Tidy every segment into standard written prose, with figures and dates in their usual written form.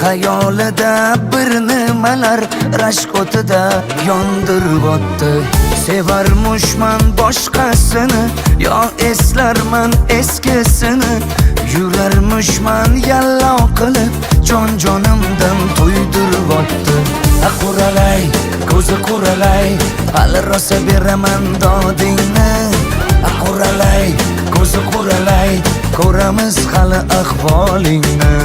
Xayolida bir nimalar rashk o'tida yondirib o'tdi. Sevarmushman boshqasini, yo eslarman eskisini. Yurarmushman yallo qilib, jon-jonimdan to'ydirib o'tdi. Quralay, ko'zi quralay, hali rosa beraman dodingni. Quralay, ko'zi quralay, ko'ramiz hali ahvolingni.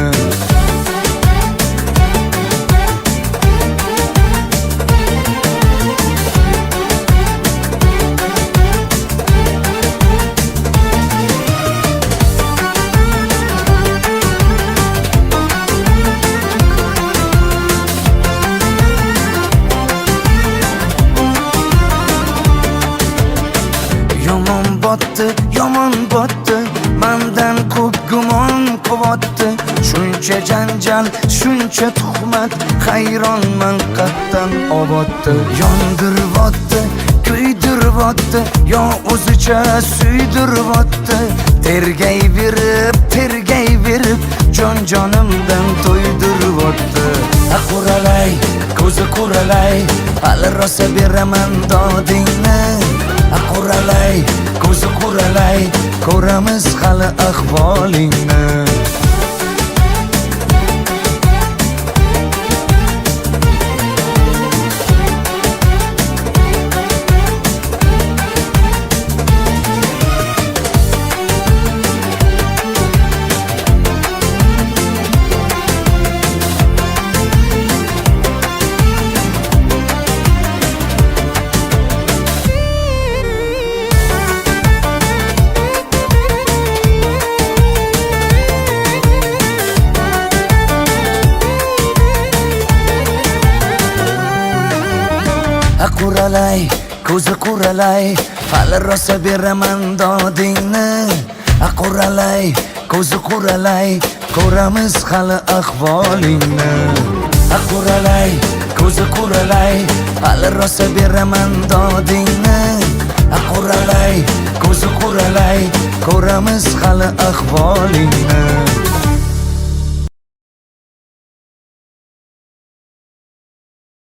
Yomon botdi, mendan ko'p gumon quvotdi. Shuncha janjal, shuncha tuhmat, hayronman qatdan oboddi. Yondiribotdi, kuydiribotdi, yo o'zicha suydiribotdi. Tergayverib, jon-jonimdan to'ydiribotdi. Quralay, ko'zi quralay, hali rosa beraman dodingni. Quralay, ko'zi quralay, ko'ramiz hali ahvolingni. Quralay, ko'zi quralay, hali rosa beraman dodingni. Quralay, ko'zi quralay, ko'ramiz hali ahvolingni. Quralay, ko'zi quralay, hali rosa beraman dodingni. Quralay, ko'zi quralay, ko'ramiz hali ahvolingni.